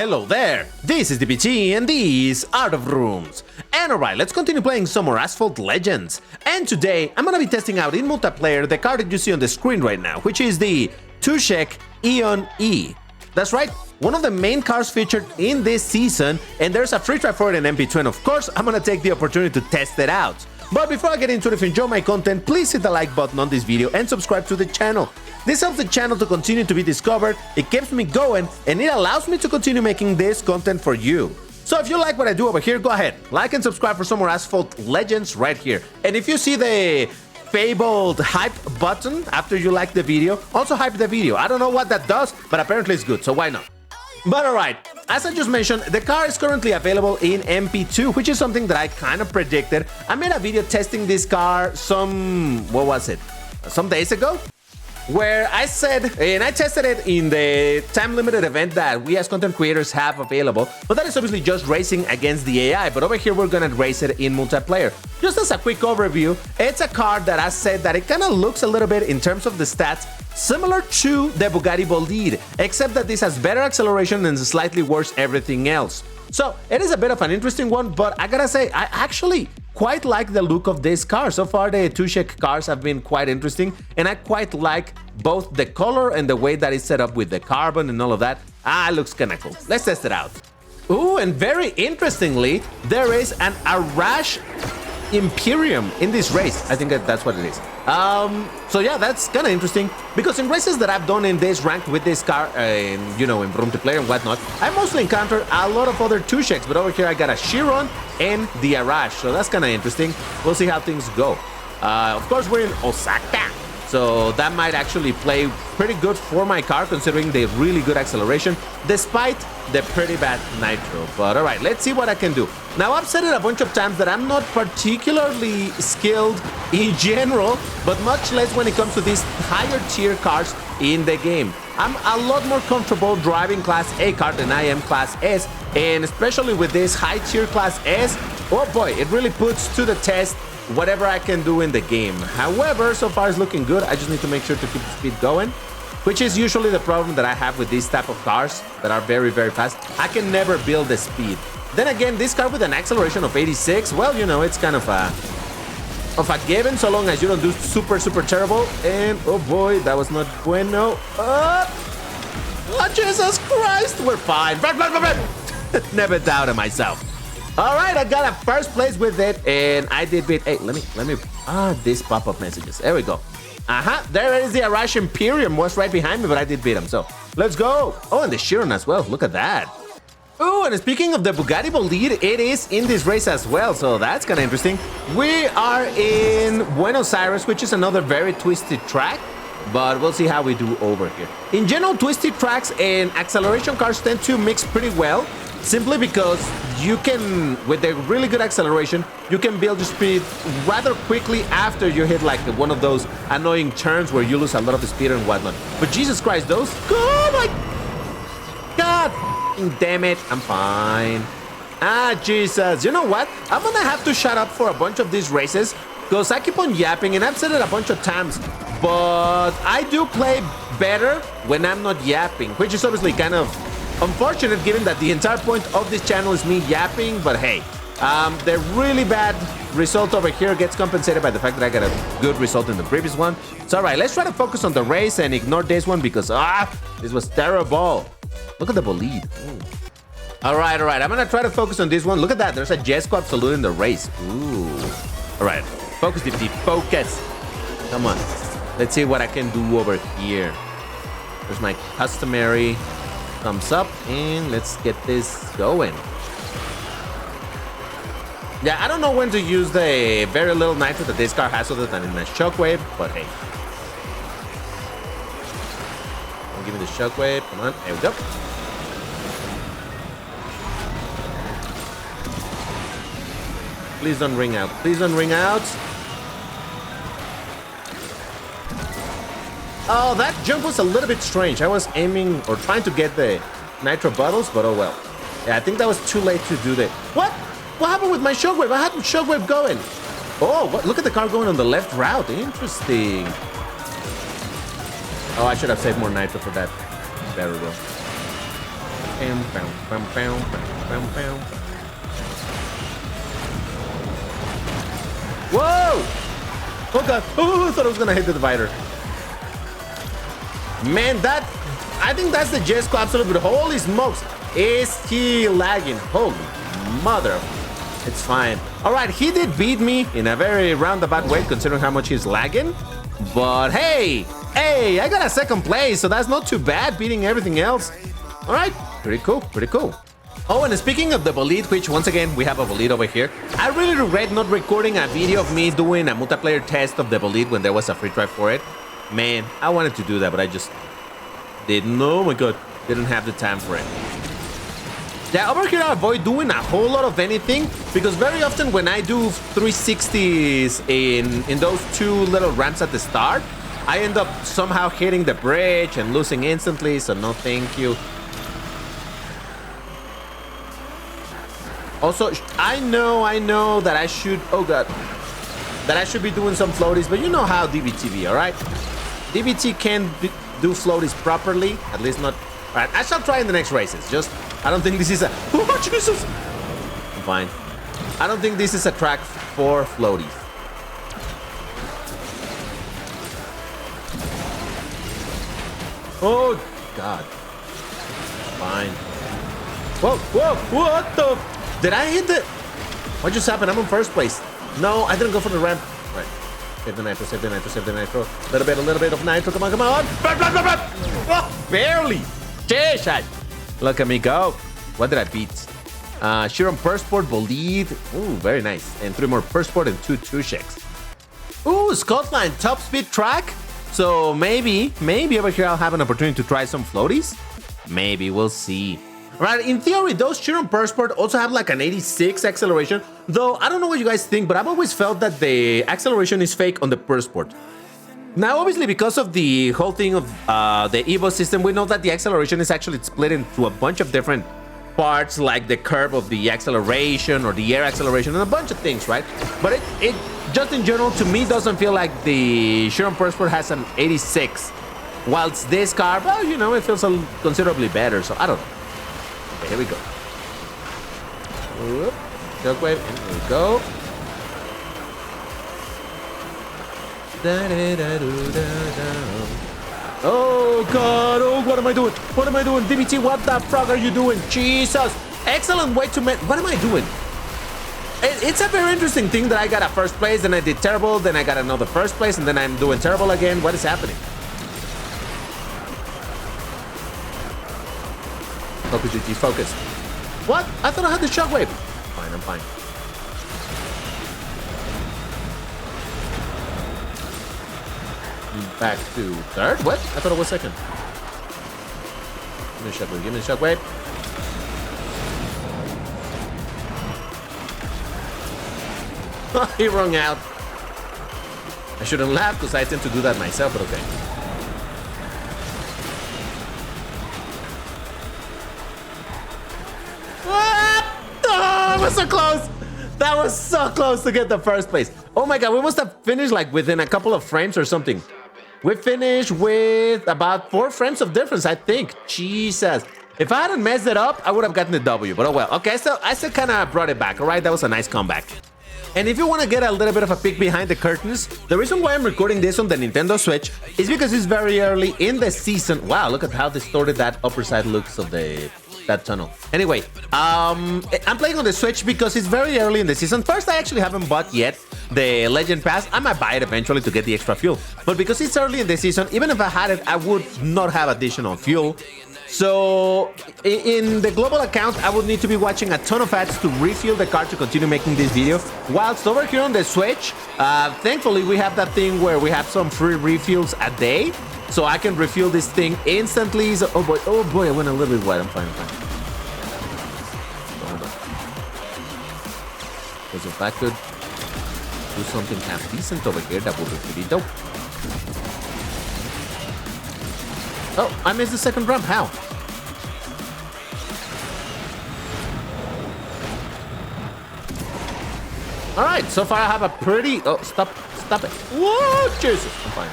Hello there, this is DPT and these are the rooms. And alright, let's continue playing some more Asphalt Legends. And today, I'm gonna be testing out in multiplayer the card that you see on the screen right now, which is the Tushek Aeon E. That's right, one of the main cars featured in this season, and there's a free try for it in MP2, and of course, I'm gonna take the opportunity to test it out. But before I get into it, if you enjoy my content, please hit the like button on this video and subscribe to the channel. This helps the channel to continue to be discovered, it keeps me going, and it allows me to continue making this content for you. So if you like what I do over here, go ahead, like and subscribe for some more Asphalt Legends right here. And if you see the fabled hype button after you like the video, also hype the video. I don't know what that does, but apparently it's good, so why not? But alright, as I just mentioned, the car is currently available in MP2, which is something that I kind of predicted. I made a video testing this car some days ago, where I said, and I tested it in the time-limited event that we as content creators have available, but that is obviously just racing against the AI, but over here we're gonna race it in multiplayer. Just as a quick overview, it's a car that I said that it kind of looks a little bit, in terms of the stats, similar to the Bugatti Bolide, except that this has better acceleration and slightly worse everything else. So it is a bit of an interesting one, but I gotta say, I actually quite like the look of this car. So far, the Tushek cars have been quite interesting, and I quite like both the color and the way that it's set up with the carbon and all of that. It looks kinda cool. Let's test it out. Ooh, and very interestingly, there is an Arash Imperium in this race. I think that's what it is. So yeah, that's kind of interesting, because in races that I've done in this ranked with this car, in room to play and whatnot, I mostly encountered a lot of other Tusheks, but over here I got a Chiron and the Arash, so that's kind of interesting. We'll see how things go. Of course, we're in Osaka, so that might actually play pretty good for my car, considering the really good acceleration, despite the pretty bad Nitro. But alright, let's see what I can do. Now, I've said it a bunch of times that I'm not particularly skilled in general, but much less when it comes to these higher tier cars in the game. I'm a lot more comfortable driving Class A car than I am Class S, and especially with this high tier Class S, oh boy, it really puts to the test whatever I can do in the game. However, so far it's looking good. I just need to make sure to keep the speed going, which is usually the problem that I have with these type of cars that are very, very fast. I can never build the speed. Then again, this car with an acceleration of 86, well, it's kind of a given, so long as you don't do super, super terrible. And oh boy, that was not bueno. Oh, Jesus Christ, we're fine. Never doubted myself. All right, I got a first place with it, and I did beat. Hey, let me. These pop-up messages. There we go. There is the Arash Imperium, was right behind me, but I did beat him. So let's go. Oh, and the Chiron as well. Look at that. Oh, and speaking of the Bugatti Bolide, it is in this race as well, so that's kind of interesting. We are in Buenos Aires, which is another very twisted track, but we'll see how we do over here. In general, twisted tracks and acceleration cars tend to mix pretty well, simply because you can, with the really good acceleration, you can build your speed rather quickly after you hit like one of those annoying turns where you lose a lot of the speed and whatnot. But Jesus Christ, those, oh my God, damn it, I'm fine. Jesus, you know what? I'm gonna have to shut up for a bunch of these races, because I keep on yapping, and I've said it a bunch of times, but I do play better when I'm not yapping, which is obviously kind of unfortunate, given that the entire point of this channel is me yapping. But hey, the really bad result over here gets compensated by the fact that I got a good result in the previous one. So alright, let's try to focus on the race and ignore this one, because this was terrible. Look at the bolide. Alright, I'm gonna try to focus on this one. Look at that, there's a Jesco Absolute in the race. Ooh. Alright, focus, DPT, focus. Come on, let's see what I can do over here. There's my customary thumbs up, and let's get this going. Yeah, I don't know when to use the very little nitro that this car has other than in the shockwave, but hey. Give me the shockwave, come on, there we go. Please don't ring out, please don't ring out. Oh, that jump was a little bit strange. I was aiming or trying to get the nitro bottles, but oh well. Yeah, I think that was too late to do that. What? What happened with my shockwave? I had the shockwave going. Oh, what? Look at the car going on the left route. Interesting. Oh, I should have saved more nitro for that. There we go. Whoa! Oh god! Oh, I thought I was gonna hit the divider. Man, I think that's the Jesco absolute, but holy smokes, is he lagging? Holy mother. It's fine. All right, he did beat me in a very roundabout way, considering how much he's lagging. But hey, I got a second place, so that's not too bad, beating everything else. All right, pretty cool, pretty cool. Oh, and speaking of the bolide, which once again, we have a bolide over here. I really regret not recording a video of me doing a multiplayer test of the bolide when there was a free try for it. Man, I wanted to do that, but I just didn't. Oh my god, didn't have the time for it. Yeah, over here I avoid doing a whole lot of anything because very often when I do 360s in those two little ramps at the start, I end up somehow hitting the bridge and losing instantly, so no thank you. Also, I know that I should, oh god, that I should be doing some floaties, but you know how DBT be, all right? DBT can't do floaties properly, at least not. All right, I shall try in the next races. Just, I don't think this is a, oh Jesus! I'm fine. I don't think this is a track for floaties. Oh god. Fine. Whoa, what the? Did I hit the? What just happened? I'm in first place. No, I didn't go for the ramp. Right. Save the nitro, save the nitro, save the nitro. A little bit of nitro. Come on. Oh, barely. Sheesh. Look at me go. What did I beat? Shiron Persport, bolide. Ooh, very nice. And 3 more Persport and 2 Tusheks. Ooh, Scotland, top speed track. So maybe over here I'll have an opportunity to try some floaties. Maybe, we'll see. Right, in theory, those Shiron Persport also have like an 86 acceleration, though I don't know what you guys think, but I've always felt that the acceleration is fake on the Persport. Now, obviously, because of the whole thing of the Evo system, we know that the acceleration is actually split into a bunch of different parts, like the curve of the acceleration or the air acceleration and a bunch of things, right? But it just in general, to me, doesn't feel like the Shiron Persport has an 86, whilst this car, well, you know, it feels considerably better, so I don't know. Okay, here we go. Whoop. Shockwave, and here we go. Oh god, oh, what am I doing? What am I doing? DBT, what the fuck are you doing? Jesus! Excellent way to what am I doing? It's a very interesting thing that I got a first place, then I did terrible, then I got another first place, and then I'm doing terrible again. What is happening? Focus, GG, focus. What? I thought I had the shockwave. Fine, I'm fine. Back to third? What? I thought it was second. Give me a shockwave, give me a shockwave. He wrung out. I shouldn't laugh because I tend to do that myself, but okay. That was so close. That was so close to get the first place. Oh my god, we must have finished like within a couple of frames or something. We finished with about 4 frames of difference, I think. Jesus. If I hadn't messed it up, I would have gotten the W, but oh well. Okay, so I still kind of brought it back, all right? That was a nice comeback. And if you want to get a little bit of a peek behind the curtains, the reason why I'm recording this on the Nintendo Switch is because it's very early in the season. Wow, look at how distorted that upper side looks of that tunnel. Anyway, I'm playing on the Switch because it's very early in the season. First, I actually haven't bought yet the Legend Pass. I might buy it eventually to get the extra fuel. But because it's early in the season, even if I had it, I would not have additional fuel. So in the global account, I would need to be watching a ton of ads to refuel the car to continue making this video. Whilst over here on the Switch, thankfully we have that thing where we have some free refills a day. So I can refuel this thing instantly. So, oh boy, I went a little bit wide. I'm fine, I'm fine. Hold on. Because if I could do something half decent over here, that would be pretty dope. Oh, I missed the second ramp. How? All right, so far I have a pretty... Oh, stop it. Whoa, Jesus. I'm fine.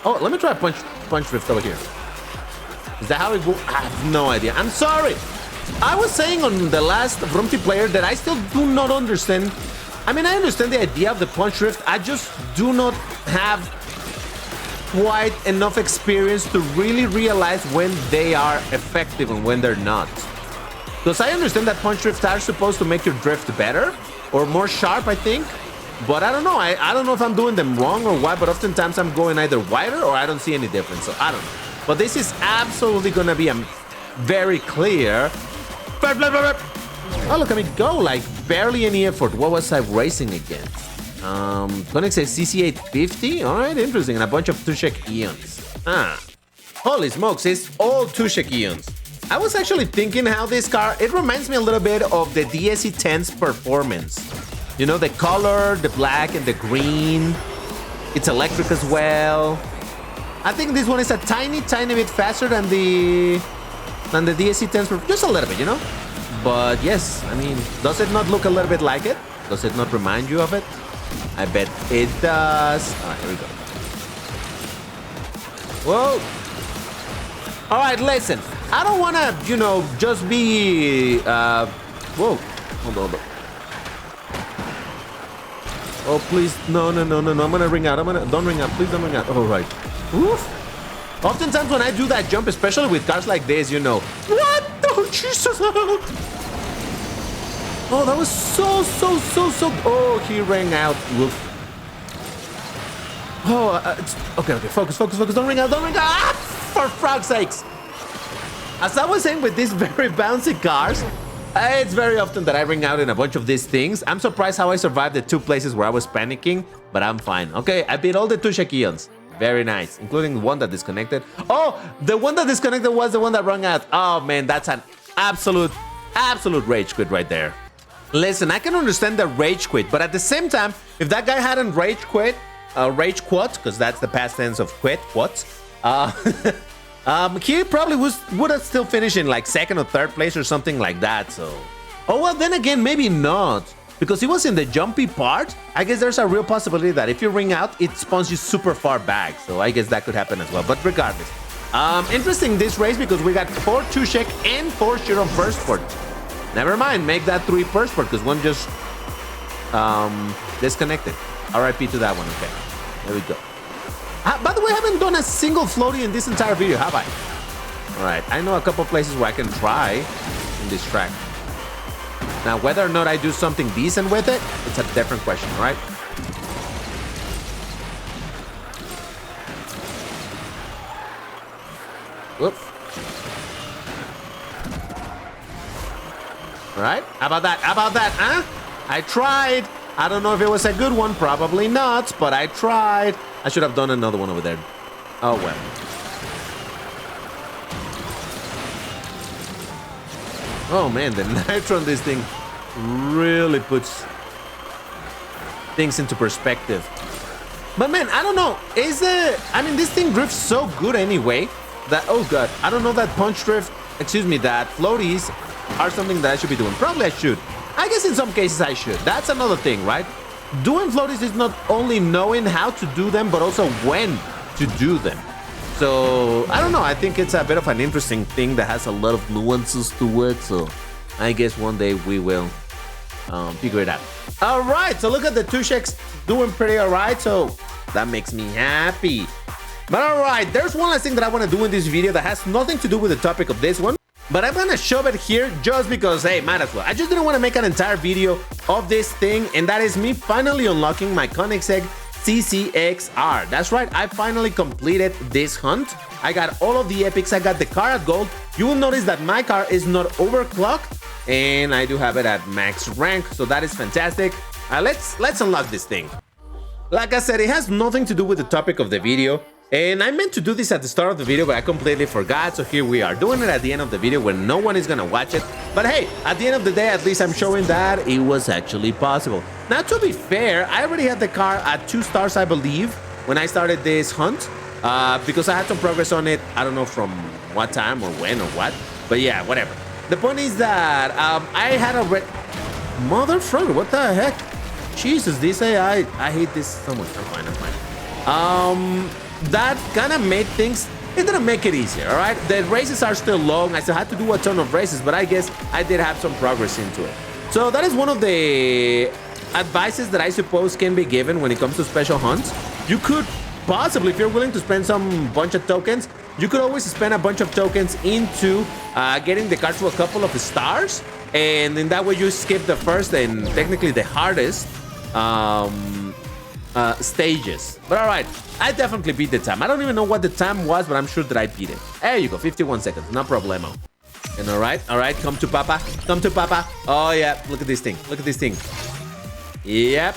Oh, let me try a punch drift over here. Is that how it works? I have no idea. I'm sorry. I was saying on the last multiplayer that I still do not understand. I mean, I understand the idea of the punch drift. I just do not have quite enough experience to really realize when they are effective and when they're not. Because I understand that punch drifts are supposed to make your drift better or more sharp, I think. But I don't know. I don't know if I'm doing them wrong or what, but oftentimes I'm going either wider or I don't see any difference. So I don't know. But this is absolutely going to be very clear. Oh, look at me go. Like, barely any effort. What was I racing against? Koenigsegg CC850? Alright, interesting. And a bunch of Tushek Aeons. Holy smokes, it's all Tushek Aeons. I was actually thinking how this car, it reminds me a little bit of the DSE10's performance. You know, the color, the black and the green. It's electric as well. I think this one is a tiny bit faster than the DSE10's, just a little bit, you know? But yes, I mean, does it not look a little bit like it? Does it not remind you of it? I bet it does. All right, here we go. Whoa. All right, listen. I don't want to, you know, just be... Whoa. Hold on. Oh, please. No. I'm going to ring out. Don't ring out. Please don't ring out. All right. Oof. Oftentimes when I do that jump, especially with cars like this, you know... What? Oh, Jesus. Oh, that was so... Oh, he rang out. Woof. Oh, okay. Focus. Don't ring out. Ah, for frog's sakes. As I was saying with these very bouncy cars, it's very often that I ring out in a bunch of these things. I'm surprised how I survived the 2 places where I was panicking, but I'm fine. Okay, I beat all the Tushek Aeons. Very nice, including the one that disconnected. Oh, the one that disconnected was the one that rang out. Oh, man, that's an absolute rage quit right there. Listen, I can understand the rage quit, but at the same time, if that guy hadn't rage quit, because that's the past tense of quit, he probably would have still finished in like 2nd or 3rd place or something like that. So, oh well, then again, maybe not, because he was in the jumpy part. I guess there's a real possibility that if you ring out, it spawns you super far back. So I guess that could happen as well. But regardless, interesting this race because we got 4 Tushek and 4 Chiron first port. Never mind, make that 3 first port because one just disconnected. RIP to that one. Okay, there we go. By the way, I haven't done a single floaty in this entire video, have I? Alright, I know a couple places where I can try in this track. Now, whether or not I do something decent with it, it's a different question, right? Whoop. Alright, how about that, huh? I tried. I don't know if it was a good one, probably not, but I tried. I should have done another one over there. Oh, well. Oh, man, the Nitro on this thing really puts things into perspective. But, man, I don't know. I mean, this thing drifts so good anyway that, oh, God, I don't know that punch drift, that floaties are something that I should be doing. Probably I should. I guess in some cases I should. That's another thing, right? Doing floaties is not only knowing how to do them, but also when to do them. So, I don't know. I think it's a bit of an interesting thing that has a lot of nuances to it. So, I guess one day we will figure it out. All right. So, look at the Tusheks doing pretty all right. So, that makes me happy. But all right. There's one last thing that I want to do in this video that has nothing to do with the topic of this one. But I'm gonna shove it here just because, hey, might as well. I just didn't want to make an entire video of this thing, and that is me finally unlocking my Koenigsegg CCXR. That's right, I finally completed this hunt. I got all of the epics, I got the car at gold. You will notice that my car is not overclocked, and I do have it at max rank, so that is fantastic. Let's unlock this thing. Like I said, it has nothing to do with the topic of the video. And I meant to do this at the start of the video, but I completely forgot, so here we are doing it at the end of the video when no one is gonna watch it. But hey, at the end of the day, at least I'm showing that it was actually possible. Now, to be fair, I already had the car at 2 stars, I believe, when I started this hunt, because I had some progress on it. I don't know from what time or when or what, but yeah, whatever. The point is that I had already... Motherfucker, what the heck? Jesus, this AI, I hate this so much. I'm fine. That kind of made things it didn't make it easier, all right? The races are still long. I still had to do a ton of races, but I guess I did have some progress into it. So that is one of the advices that I suppose can be given when it comes to special hunts. You could possibly, if you're willing to spend some bunch of tokens, you could always spend a bunch of tokens into getting the car to a couple of stars, and in that way you skip the first and technically the hardest stages. But all right, I definitely beat the time. I don't even know what the time was, but I'm sure that I beat it. There you go, 51 seconds, no problemo. And all right, come to Papa, come to Papa. Oh yeah, look at this thing, look at this thing. Yep,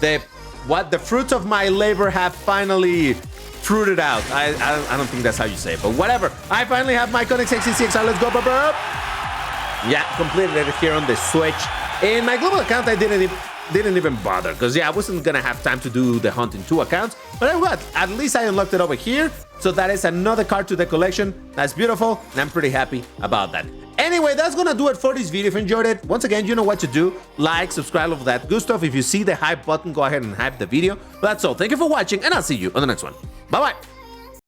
the fruits of my labor have finally fruited out. I don't think that's how you say it, but whatever. I finally have my Koenigsegg CCXR. Let's go, Papa. Yeah, completed it here on the Switch. In my global account, I didn't even bother because yeah, I wasn't gonna have time to do the hunt in 2 accounts. But you know what? At least I unlocked it over here. So that is another card to the collection. That's beautiful, and I'm pretty happy about that. Anyway, that's gonna do it for this video. If you enjoyed it, once again, you know what to do. Like, subscribe, all of that good stuff. If you see the hype button, go ahead and hype the video. But that's all. Thank you for watching, and I'll see you on the next one. Bye-bye.